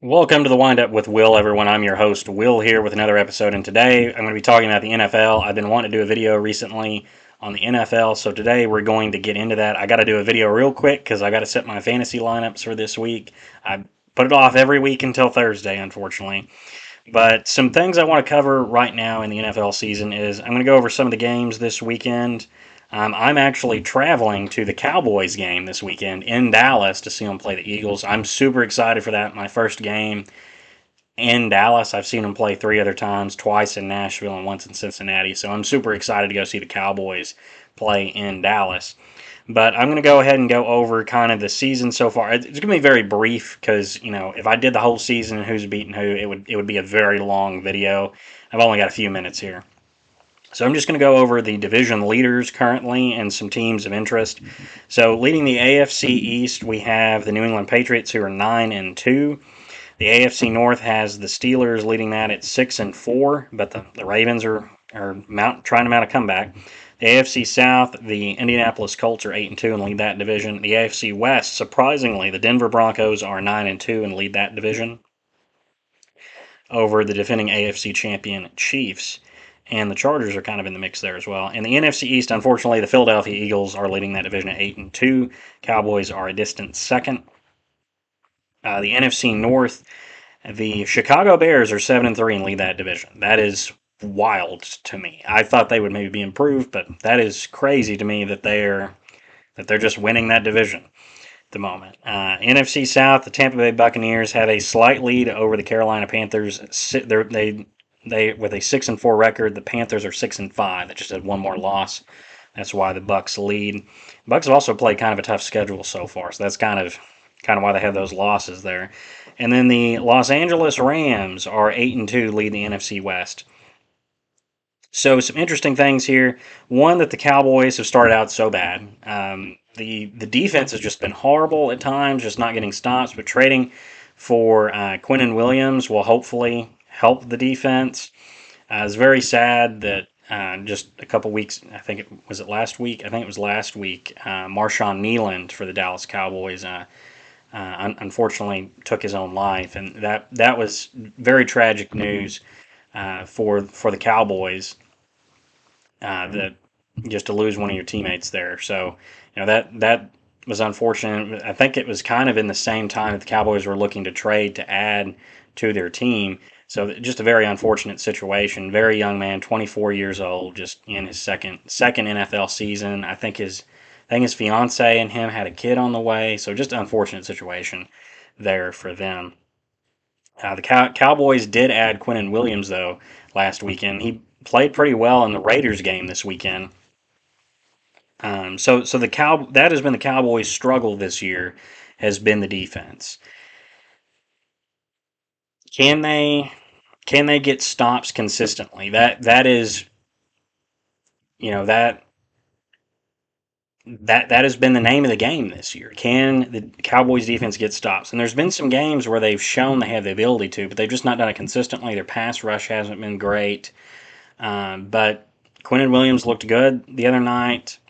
Welcome to the Wind Up with Will, everyone. I'm your host, Will, here with another episode. And today I'm going to be talking about the NFL. I've been wanting to do a video recently on the NFL, so today we're going to get into that. I got to do a video real quick because I got to set my fantasy lineups for this week. I put it off every week until Thursday, unfortunately. But some things I want to cover right now in the NFL season is I'm going to go over some of the games this weekend. I'm actually traveling to the Cowboys game this weekend in Dallas to see them play the Eagles. I'm super excited for that. My first game in Dallas. I've seen them play three other times, twice in Nashville and once in Cincinnati. So I'm super excited to go see the Cowboys play in Dallas. But I'm going to go ahead and go over kind of the season so far. It's going to be very brief because if I did the whole season and who's beating who, it would be a very long video. I've only got a few minutes here. So I'm just going to go over the division leaders currently and some teams of interest. So leading the AFC East, we have the New England Patriots, who are 9-2. The AFC North has the Steelers leading that at 6-4, but the Ravens are trying to mount a comeback. The AFC South, the Indianapolis Colts are 8-2 and lead that division. The AFC West, surprisingly, the Denver Broncos are 9-2 and lead that division over the defending AFC champion Chiefs. And the Chargers are kind of in the mix there as well. In the NFC East, unfortunately, the Philadelphia Eagles are leading that division at 8-2. Cowboys are a distant second. The NFC North, the Chicago Bears are 7-3 and lead that division. That is wild to me. I thought they would maybe be improved, but that is crazy to me that they're just winning that division at the moment. NFC South, the Tampa Bay Buccaneers have a slight lead over the Carolina Panthers. They with a 6-4 record. The Panthers are 6-5. They just had one more loss. That's why the Bucs lead. Bucs have also played kind of a tough schedule so far, so that's kind of why they have those losses there. And then the Los Angeles Rams are 8-2, lead the NFC West. So some interesting things here. One, that the Cowboys have started out so bad. The defense has just been horrible at times, just not getting stops. But trading for Quinnen Williams will hopefully help the defense. It's very sad that just a couple weeks, I think it was last week. Marshawn Kneeland for the Dallas Cowboys unfortunately took his own life, and that was very tragic news for the Cowboys. That just to lose one of your teammates there. So that was unfortunate. I think it was kind of in the same time that the Cowboys were looking to trade to add to their team. So just a very unfortunate situation. Very young man, 24 years old, just in his second NFL season. I think his fiance and him had a kid on the way. So just an unfortunate situation there for them. The Cowboys did add Quinnen Williams though last weekend. He played pretty well in the Raiders game this weekend. So that has been the Cowboys' struggle this year, has been the defense. Can they get stops consistently? That is, that has been the name of the game this year. Can the Cowboys defense get stops? And there's been some games where they've shown they have the ability to, but they've just not done it consistently. Their pass rush hasn't been great. But Quinnen Williams looked good the other night.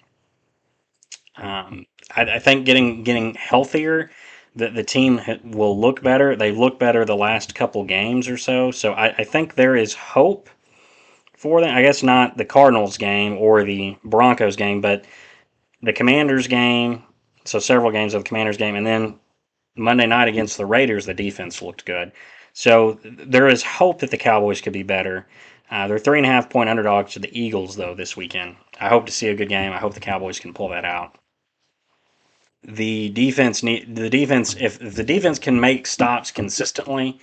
I think getting healthier, the team will look better. They look better the last couple games or so. So I think there is hope for them. I guess not the Cardinals game or the Broncos game, but the Commanders game. So several games of the Commanders game, and then Monday night against the Raiders, the defense looked good. So there is hope that the Cowboys could be better. They're 3.5-point underdogs to the Eagles though this weekend. I hope to see a good game. I hope the Cowboys can pull that out. If the defense can make stops consistently,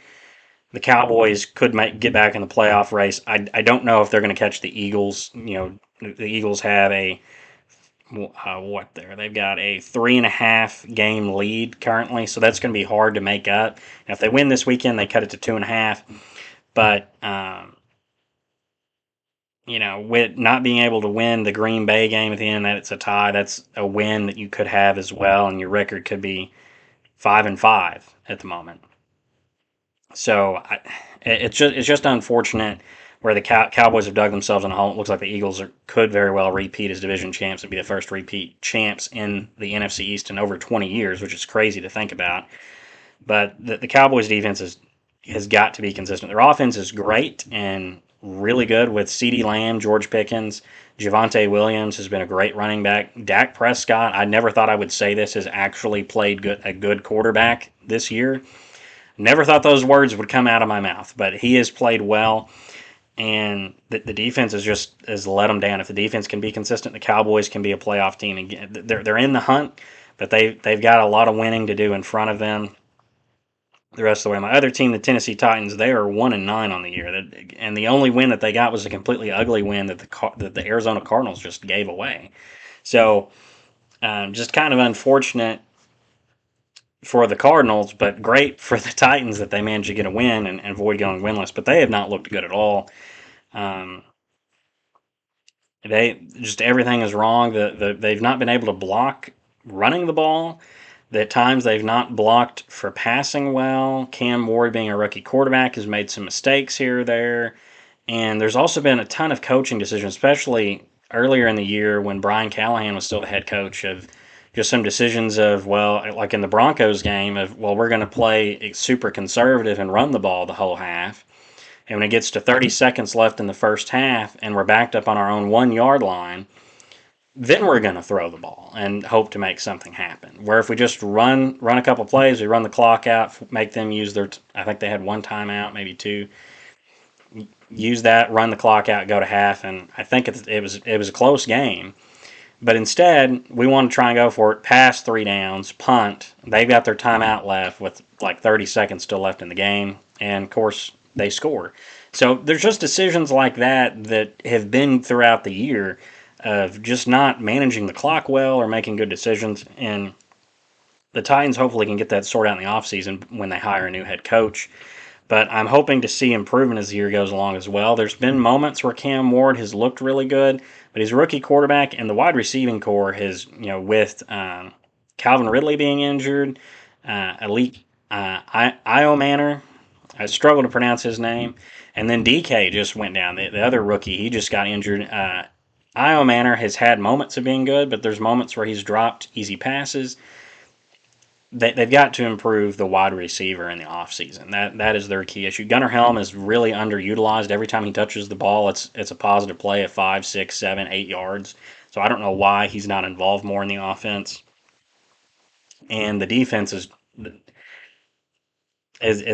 the Cowboys could get back in the playoff race. I don't know if they're going to catch the Eagles. The Eagles have they've got a 3.5 game lead currently, so that's going to be hard to make up. Now, if they win this weekend, they cut it to 2.5. But with not being able to win the Green Bay game at the end, that it's a tie. That's a win that you could have as well, and your record could be 5-5 at the moment. So it's just unfortunate where the Cowboys have dug themselves in a hole. It looks like the Eagles could very well repeat as division champs and be the first repeat champs in the NFC East in over 20 years, which is crazy to think about. But the Cowboys' defense has got to be consistent. Their offense is great and really good with CeeDee Lamb, George Pickens, Javonte Williams has been a great running back. Dak Prescott, I never thought I would say this, has actually played a good quarterback this year. Never thought those words would come out of my mouth, but he has played well, and the defense has let them down. If the defense can be consistent, the Cowboys can be a playoff team. Again, they're in the hunt, but they've got a lot of winning to do in front of them the rest of the way. My other team, the Tennessee Titans, they are 1-9 on the year, and the only win that they got was a completely ugly win that the Arizona Cardinals just gave away. So just kind of unfortunate for the Cardinals, but great for the Titans that they managed to get a win and avoid going winless. But they have not looked good at all. Um, they just everything is wrong. They've not been able to block running the ball. At times they've not blocked for passing well. Cam Ward, being a rookie quarterback, has made some mistakes here or there. And there's also been a ton of coaching decisions, especially earlier in the year when Brian Callahan was still the head coach, of just some decisions of, well, like in the Broncos game, of, well, we're going to play super conservative and run the ball the whole half. And when it gets to 30 seconds left in the first half and we're backed up on our own 1 yard line, then we're going to throw the ball and hope to make something happen. Where if we just run a couple plays, we run the clock out, make them use their, I think they had one timeout, maybe two, use that, run the clock out, go to half, and I think it was a close game. But instead, we want to try and go for it, pass 3 downs, punt. They've got their timeout left with like 30 seconds still left in the game, and of course they score. So there's just decisions like that have been throughout the year of just not managing the clock well or making good decisions. And the Titans hopefully can get that sorted out in the offseason when they hire a new head coach. But I'm hoping to see improvement as the year goes along as well. There's been moments where Cam Ward has looked really good, but he's a rookie quarterback, and the wide receiving core has, with Calvin Ridley being injured, Elite Io Manor, I struggle to pronounce his name, and then DK just went down. The other rookie, he just got injured. Io Manor has had moments of being good, but there's moments where he's dropped easy passes. They've got to improve the wide receiver in the offseason. That is their key issue. Gunnar Helm is really underutilized. Every time he touches the ball, it's a positive play at 5, 6, 7, 8 yards. So I don't know why he's not involved more in the offense. And the defense is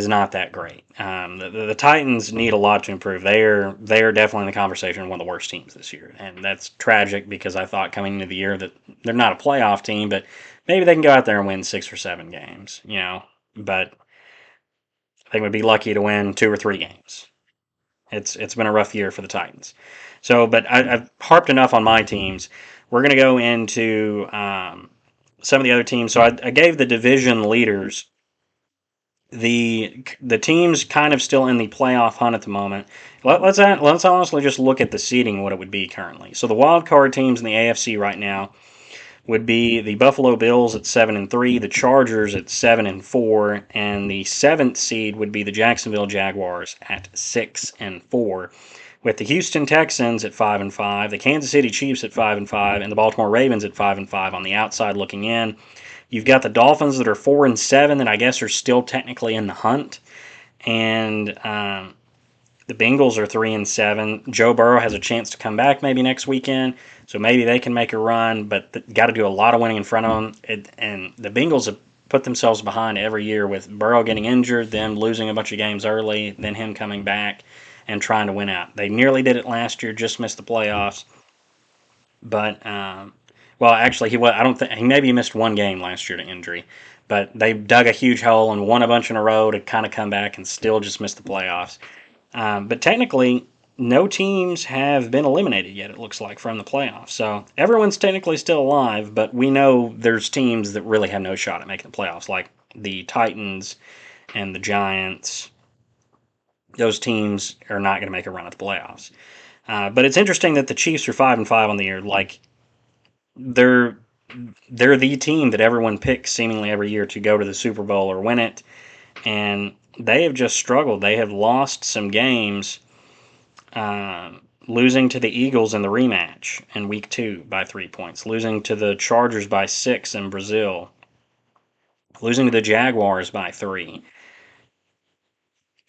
not that great. The Titans need a lot to improve. They are definitely in the conversation one of the worst teams this year, and that's tragic because I thought coming into the year that they're not a playoff team, but maybe they can go out there and win 6 or 7 games, But I think we'd be lucky to win 2 or 3 games. It's been a rough year for the Titans. So, but I've harped enough on my teams. We're going to go into some of the other teams. So I gave the division leaders the teams kind of still in the playoff hunt at the moment. Let's honestly just look at the seeding, what it would be currently. So the wild card teams in the AFC right now would be the Buffalo Bills at 7-3, the Chargers at 7-4, and the seventh seed would be the Jacksonville Jaguars at 6-4. With the Houston Texans at 5-5, the Kansas City Chiefs at 5-5, and the Baltimore Ravens at 5-5 on the outside looking in. You've got the Dolphins that are 4-7 that I guess are still technically in the hunt, and the Bengals are 3-7. Joe Burrow has a chance to come back maybe next weekend, so maybe they can make a run, but got to do a lot of winning in front of them. And the Bengals have put themselves behind every year with Burrow getting injured, them losing a bunch of games early, then him coming back and trying to win out. They nearly did it last year, just missed the playoffs, but well, actually, I don't think he maybe missed one game last year to injury, but they dug a huge hole and won a bunch in a row to kind of come back and still just miss the playoffs. But technically, no teams have been eliminated yet. It looks like from the playoffs, so everyone's technically still alive. But we know there's teams that really have no shot at making the playoffs, like the Titans and the Giants. Those teams are not going to make a run at the playoffs. But it's interesting that the Chiefs are 5-5 on the year. Like they're the team that everyone picks seemingly every year to go to the Super Bowl or win it, and they have just struggled. They have lost some games, losing to the Eagles in the rematch in Week 2 by 3 points, losing to the Chargers by 6 in Brazil, losing to the Jaguars by 3,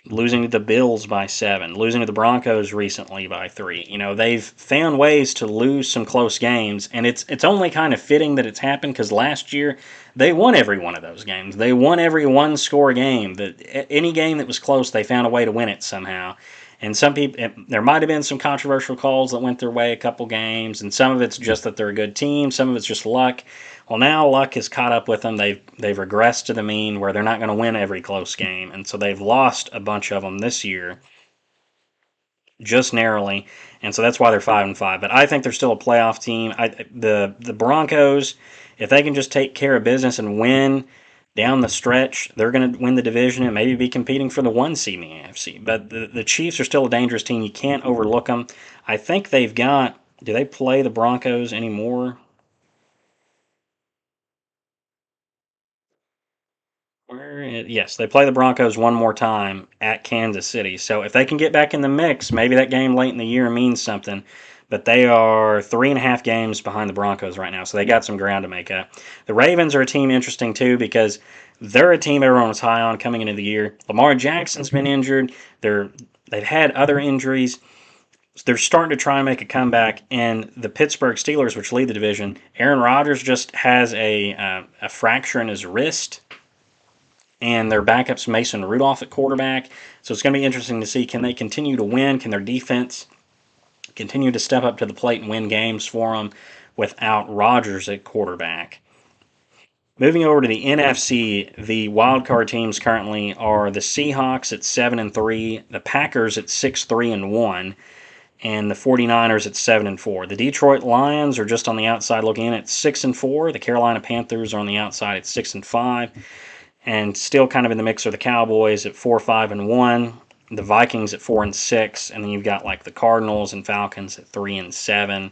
losing to the Bills by 7, losing to the Broncos recently by 3. They've found ways to lose some close games, and it's only kind of fitting that it's happened because last year they won every one of those games. They won every one-score game. That any game that was close, they found a way to win it somehow. And some people, there might have been some controversial calls that went their way a couple games, and some of it's just that they're a good team. Some of it's just luck. Well, now luck has caught up with them. They've regressed to the mean where they're not going to win every close game, and so they've lost a bunch of them this year, just narrowly, and so that's why they're 5-5. But I think they're still a playoff team. The Broncos, if they can just take care of business and win down the stretch, they're going to win the division and maybe be competing for the 1 seed in the AFC. But the Chiefs are still a dangerous team. You can't overlook them. I think they've got. Do they play the Broncos anymore? Yes, they play the Broncos one more time at Kansas City. So if they can get back in the mix, maybe that game late in the year means something. But they are 3.5 games behind the Broncos right now, so they got some ground to make up. The Ravens are a team interesting too because they're a team everyone was high on coming into the year. Lamar Jackson's been injured. They've had other injuries. They're starting to try and make a comeback. And the Pittsburgh Steelers, which lead the division, Aaron Rodgers just has a fracture in his wrist, and their backup's Mason Rudolph at quarterback. So it's going to be interesting to see, can they continue to win? Can their defense continue to step up to the plate and win games for them without Rodgers at quarterback? Moving over to the NFC, the wild card teams currently are the Seahawks at 7-3, the Packers at 6-3-1, and the 49ers at 7-4. The Detroit Lions are just on the outside looking in at 6-4. The Carolina Panthers are on the outside at 6-5. And still kind of in the mix are the Cowboys at 4-5-1, the Vikings at 4-6, and then you've got like the Cardinals and Falcons at 3-7,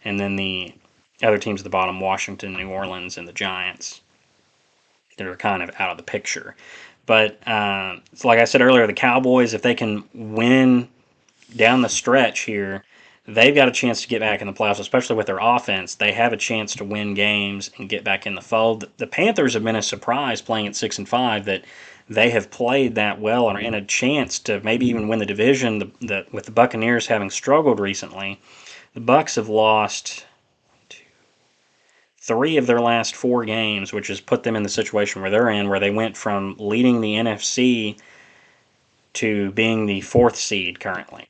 and then the other teams at the bottom, Washington, New Orleans, and the Giants, that are kind of out of the picture. But so like I said earlier, the Cowboys, if they can win down the stretch here, they've got a chance to get back in the playoffs, especially with their offense. They have a chance to win games and get back in the fold. The Panthers have been a surprise playing at 6-5 that they have played that well and are in a chance to maybe even win the division. With the Buccaneers having struggled recently, the Bucs have lost 3 of their last 4 games, which has put them in the situation where they're in, where they went from leading the NFC to being the 4th seed currently.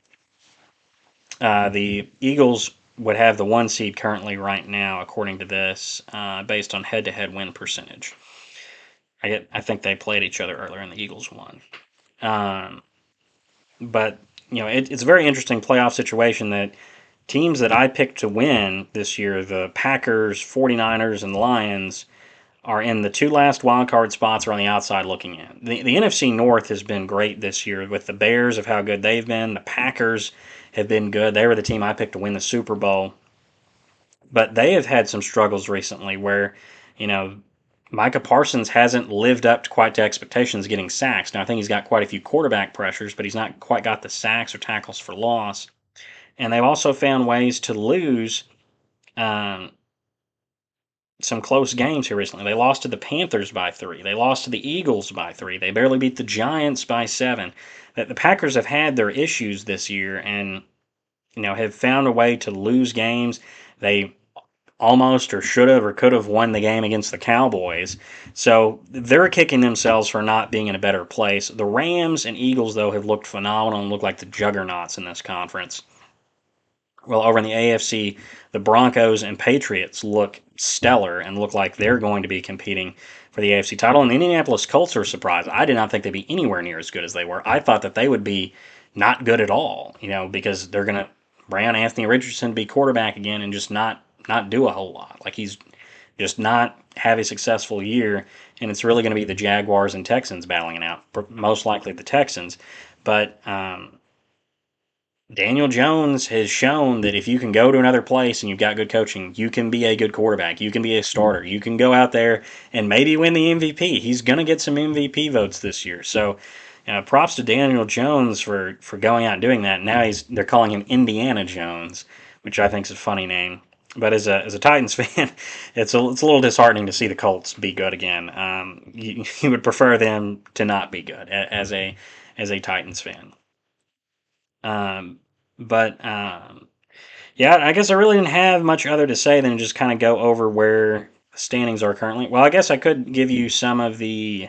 The Eagles would have the 1 seed currently right now, according to this, based on head-to-head win percentage. I think they played each other earlier, and the Eagles won. But it's a very interesting playoff situation that teams that I picked to win this year, the Packers, 49ers, and Lions, are in the 2 last wild card spots or on the outside looking in. The NFC North has been great this year with the Bears of how good they've been. The Packers have been good. They were the team I picked to win the Super Bowl. But they have had some struggles recently where, Micah Parsons hasn't lived up to quite to expectations getting sacks. Now, I think he's got quite a few quarterback pressures, but he's not quite got the sacks or tackles for loss. And they've also found ways to lose some close games here recently. They lost to the Panthers by 3. They lost to the Eagles by 3. They barely beat the Giants by 7. The Packers have had their issues this year and have found a way to lose games. They almost or should have or could have won the game against the Cowboys. So they're kicking themselves for not being in a better place. The Rams and Eagles, though, have looked phenomenal and look like the juggernauts in this conference. Well, over in the AFC, the Broncos and Patriots look stellar and look like they're going to be competing for the AFC title. And the Indianapolis Colts are surprised. I did not think they'd be anywhere near as good as they were. I thought that they would be not good at all, because they're going to Brown Anthony Richardson be quarterback again and just not do a whole lot. Like he's just not have a successful year, and it's really going to be the Jaguars and Texans battling it out. Most likely the Texans, but Daniel Jones has shown that if you can go to another place and you've got good coaching, you can be a good quarterback. You can be a starter. You can go out there and maybe win the MVP. He's going to get some MVP votes this year. So props to Daniel Jones for going out and doing that. Now they're calling him Indiana Jones, which I think is a funny name. But as a Titans fan, it's a little disheartening to see the Colts be good again. You would prefer them to not be good as a Titans fan. Um, but yeah, I guess I really didn't have much other to say than just kind of go over where the standings are currently. Well, I guess I could give you some of the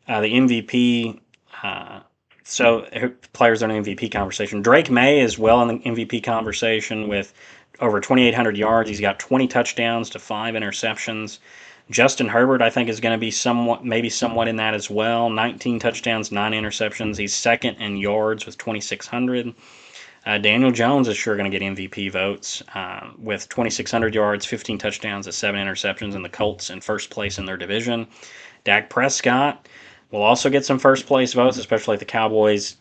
MVP. Uh, players in the MVP conversation. Drake May is well in the MVP conversation with over 2,800 yards. He's got 20 touchdowns to 5 interceptions. Justin Herbert, I think, is going to be somewhat in that as well. 19 touchdowns, 9 interceptions. He's second in yards with 2,600. Daniel Jones is sure going to get MVP votes with 2,600 yards, 15 touchdowns, and 7 interceptions, and the Colts in first place in their division. Dak Prescott will also get some first place votes, especially if the Cowboys.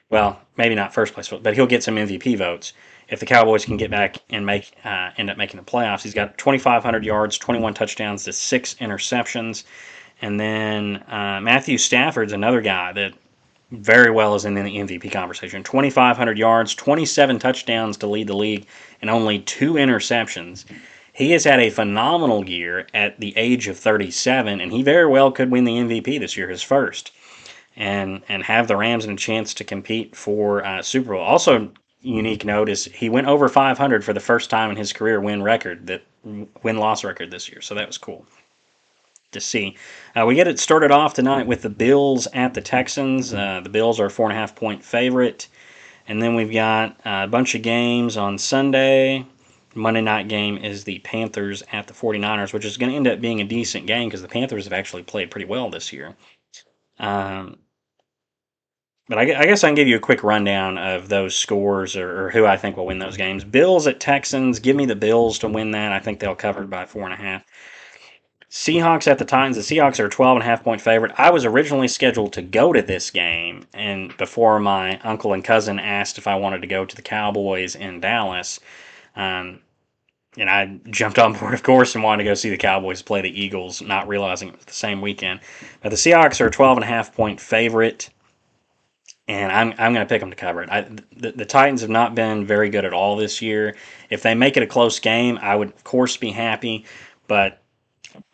Well, maybe not first place, but he'll get some MVP votes if the Cowboys can get back and end up making the playoffs. He's got 2,500 yards, 21 touchdowns to 6 interceptions, and then Matthew Stafford's another guy that very well is in the MVP conversation. 2,500 yards, 27 touchdowns to lead the league, and only 2 interceptions. He has had a phenomenal year at the age of 37, and he very well could win the MVP this year, his first, and have the Rams in a chance to compete for Super Bowl. Also, unique note is he went over 500 for the first time in his career win loss record this year. So that was cool to see. We get it started off tonight with the Bills at the Texans. The Bills are a 4.5 point favorite. And then we've got a bunch of games on Sunday. Monday night game is the Panthers at the 49ers, which is going to end up being a decent game because the Panthers have actually played pretty well this year. But I guess I can give you a quick rundown of those scores or who I think will win those games. Bills at Texans. Give me the Bills to win that. I think they'll cover it by 4.5. Seahawks at the Titans. The Seahawks are a 12.5 point favorite. I was originally scheduled to go to this game, and before my uncle and cousin asked if I wanted to go to the Cowboys in Dallas, and I jumped on board, of course, and wanted to go see the Cowboys play the Eagles, not realizing it was the same weekend. But the Seahawks are a 12.5 point favorite, and I'm going to pick them to cover it. The Titans have not been very good at all this year. If they make it a close game, I would, of course, be happy, but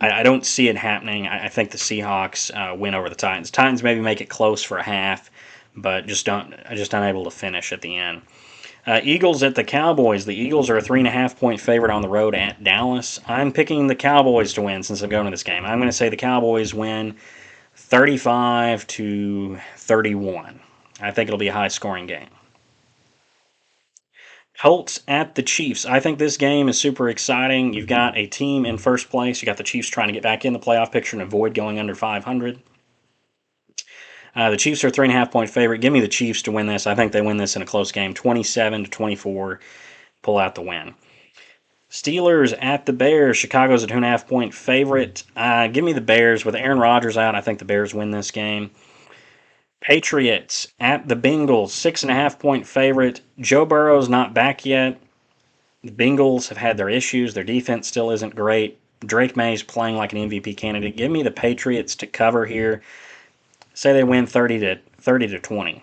I don't see it happening. I think the Seahawks win over the Titans. Titans maybe make it close for a half, but just unable to finish at the end. Eagles at the Cowboys. The Eagles are a 3.5 point favorite on the road at Dallas. I'm picking the Cowboys to win since I'm going to this game. I'm going to say the Cowboys win 35-31. I think it'll be a high-scoring game. Colts at the Chiefs. I think this game is super exciting. You've got a team in first place. You got the Chiefs trying to get back in the playoff picture and avoid going under 500. The Chiefs are a 3.5 point favorite. Give me the Chiefs to win this. I think they win this in a close game, 27-24. Pull out the win. Steelers at the Bears. Chicago's a 2.5 point favorite. Give me the Bears. With Aaron Rodgers out, I think the Bears win this game. Patriots at the Bengals, 6.5 point favorite. Joe Burrow's not back yet. The Bengals have had their issues. Their defense still isn't great. Drake May's playing like an MVP candidate. Give me the Patriots to cover here. Say they win 30-20.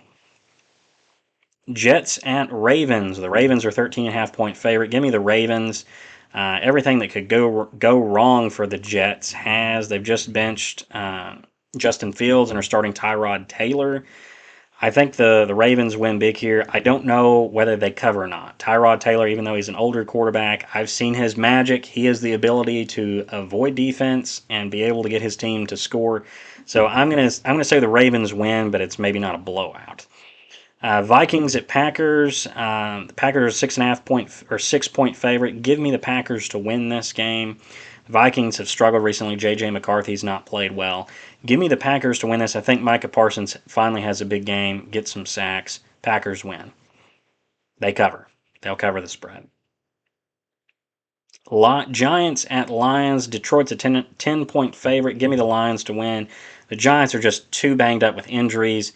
Jets at Ravens. The Ravens are 13.5 point favorite. Give me the Ravens. Everything that could go wrong for the Jets has. They've just benched Justin Fields and are starting Tyrod Taylor. I think the Ravens win big here. I don't know whether they cover or not. Tyrod Taylor, even though he's an older quarterback, I've seen his magic. He has the ability to avoid defense and be able to get his team to score. So I'm gonna say the Ravens win, but it's maybe not a blowout. Vikings at Packers. The Packers are 6.5 favorite. Give me the Packers to win this game. The Vikings have struggled recently. J.J. McCarthy's not played well. Give me the Packers to win this. I think Micah Parsons finally has a big game, gets some sacks. Packers win. They cover. They'll cover the spread. Giants at Lions. Detroit's a 10 point favorite. Give me the Lions to win. The Giants are just too banged up with injuries.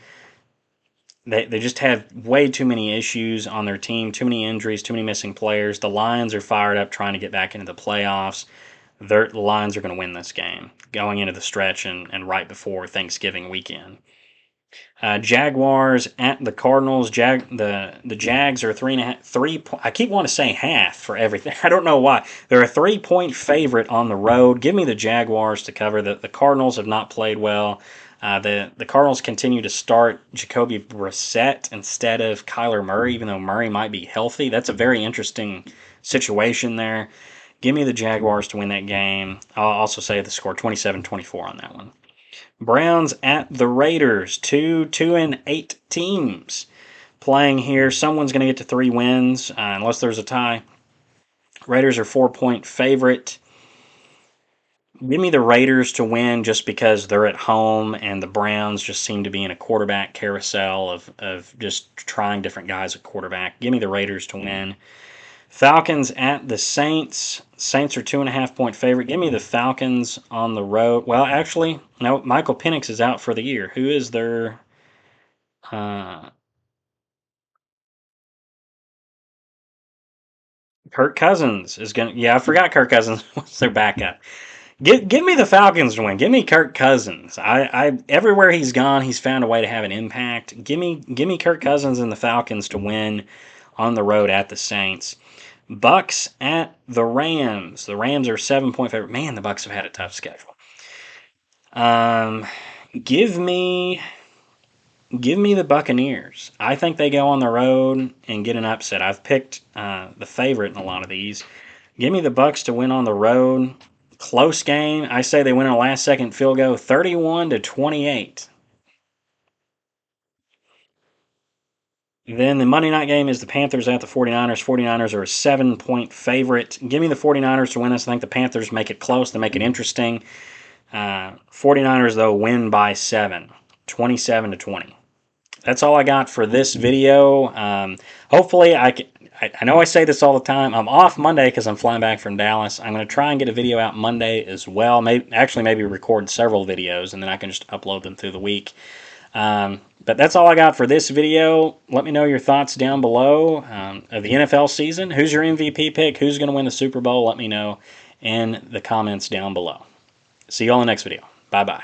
They just have way too many issues on their team, too many injuries, too many missing players. The Lions are fired up trying to get back into the playoffs. The Lions are going to win this game going into the stretch and right before Thanksgiving weekend. Jaguars at the Cardinals. The Jags are 3.5. I keep wanting to say half for everything. I don't know why. They're a 3-point favorite on the road. Give me the Jaguars to cover. The Cardinals have not played well. The Cardinals continue to start Jacoby Brissett instead of Kyler Murray, even though Murray might be healthy. That's a very interesting situation there. Give me the Jaguars to win that game. I'll also say the score 27-24 on that one. Browns at the Raiders. 2-8 teams playing here. Someone's going to get to 3 wins unless there's a tie. Raiders are 4-point favorite. Give me the Raiders to win just because they're at home and the Browns just seem to be in a quarterback carousel of just trying different guys at quarterback. Give me the Raiders to win. Falcons at the Saints. Saints are 2.5-point favorite. Give me the Falcons on the road. Well, actually, no. Michael Penix is out for the year. Who is their? Kirk Cousins is gonna. Yeah, I forgot Kirk Cousins was their backup. Give me the Falcons to win. Give me Kirk Cousins. I everywhere he's gone, he's found a way to have an impact. Give me Kirk Cousins and the Falcons to win on the road at the Saints. Bucks at the Rams. The Rams are 7-point favorite. Man, the Bucks have had a tough schedule. Um, give me the Buccaneers. I think they go on the road and get an upset. I've picked the favorite in a lot of these. Give me the Bucks to win on the road. Close game. I say they win a last-second field goal, 31-28. Then the Monday night game is the Panthers at the 49ers. 49ers are a 7-point favorite. Give me the 49ers to win this. I think the Panthers make it close. They make it interesting. 49ers, though, win by 7, 27-20. That's all I got for this video. Hopefully, I know I say this all the time. I'm off Monday because I'm flying back from Dallas. I'm going to try and get a video out Monday as well. Maybe record several videos, and then I can just upload them through the week. But that's all I got for this video. Let me know your thoughts down below of the NFL season. Who's your MVP pick? Who's going to win the Super Bowl? Let me know in the comments down below. See you all in the next video. Bye-bye.